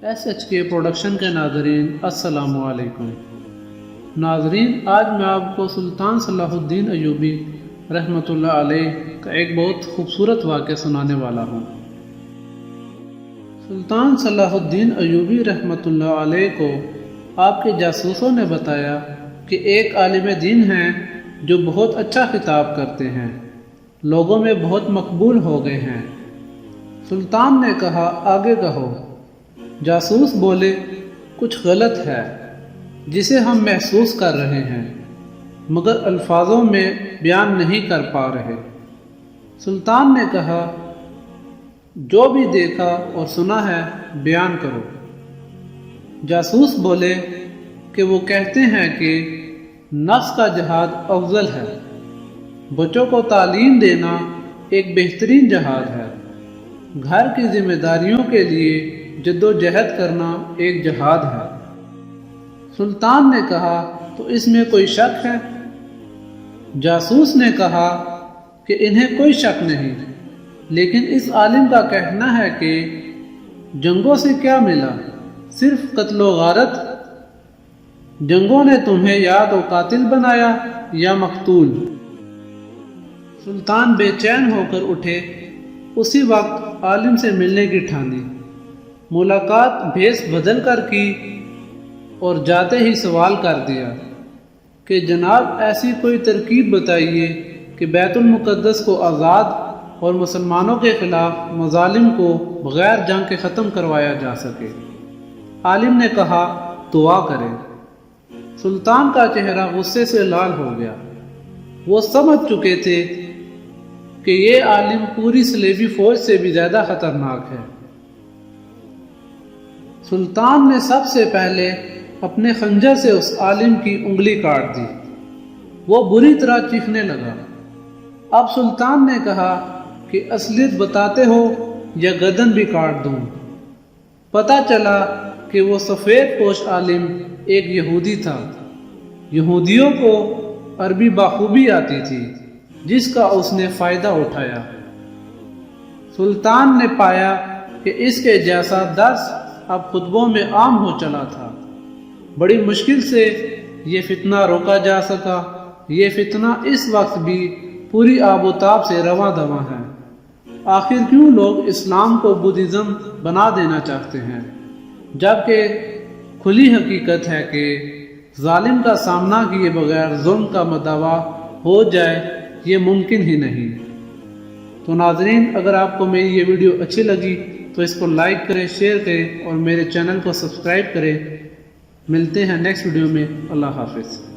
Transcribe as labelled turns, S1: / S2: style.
S1: SHK production کے ناظرین السلام علیکم۔ ناظرین، آج میں آپ کو سلطان صلاح الدین ایوبی رحمۃ اللہ علیہ کا ایک بہت خوبصورت واقعہ سنانے والا ہوں۔ سلطان صلاح الدین ایوبی رحمۃ اللہ علیہ کو آپ کے جاسوسوں نے بتایا کہ ایک عالم دین ہیں جو بہت اچھا خطاب کرتے ہیں، لوگوں میں بہت مقبول ہو گئے ہیں۔ سلطان نے کہا، آگے کہو۔ جاسوس بولے، کچھ غلط ہے جسے ہم محسوس کر رہے ہیں مگر الفاظوں میں بیان نہیں کر پا رہے۔ سلطان نے کہا، جو بھی دیکھا اور سنا ہے بیان کرو۔ جاسوس بولے کہ وہ کہتے ہیں کہ نفس کا جہاد افضل ہے، بچوں کو تعلیم دینا ایک بہترین جہاد ہے، گھر کی ذمہ داریوں کے لیے جد و جہد کرنا ایک جہاد ہے۔ سلطان نے کہا، تو اس میں کوئی شک ہے؟ جاسوس نے کہا کہ انہیں کوئی شک نہیں، لیکن اس عالم کا کہنا ہے کہ جنگوں سے کیا ملا، صرف قتل و غارت۔ جنگوں نے تمہیں یا تو قاتل بنایا یا مقتول۔ سلطان بے چین ہو کر اٹھے، اسی وقت عالم سے ملنے کی ٹھانی۔ ملاقات بھیس بدل کر کی اور جاتے ہی سوال کر دیا کہ جناب ایسی کوئی ترکیب بتائیے کہ بیت المقدس کو آزاد اور مسلمانوں کے خلاف مظالم کو بغیر جنگ کے ختم کروایا جا سکے۔ عالم نے کہا، دعا کریں۔ سلطان کا چہرہ غصے سے لال ہو گیا۔ وہ سمجھ چکے تھے کہ یہ عالم پوری صلیبی فوج سے بھی زیادہ خطرناک ہے۔ سلطان نے سب سے پہلے اپنے خنجر سے اس عالم کی انگلی کاٹ دی۔ وہ بری طرح چیخنے لگا۔ اب سلطان نے کہا کہ اصلیت بتاتے ہو یا گردن بھی کاٹ دوں۔ پتہ چلا کہ وہ سفید پوش عالم ایک یہودی تھا۔ یہودیوں کو عربی بخوبی آتی تھی، جس کا اس نے فائدہ اٹھایا۔ سلطان نے پایا کہ اس کے جیسا درس اب خطبوں میں عام ہو چلا تھا۔ بڑی مشکل سے یہ فتنہ روکا جا سکا۔ یہ فتنہ اس وقت بھی پوری آب و تاب سے رواں دواں ہے۔ آخر کیوں لوگ اسلام کو بدھزم بنا دینا چاہتے ہیں، جبکہ کھلی حقیقت ہے کہ ظالم کا سامنا کیے بغیر ظلم کا مداوع ہو جائے یہ ممکن ہی نہیں۔ تو ناظرین، اگر آپ کو میری یہ ویڈیو اچھی لگی تو اس کو لائک کریں، شیئر کریں اور میرے چینل کو سبسکرائب کریں۔ ملتے ہیں نیکسٹ ویڈیو میں۔ اللہ حافظ۔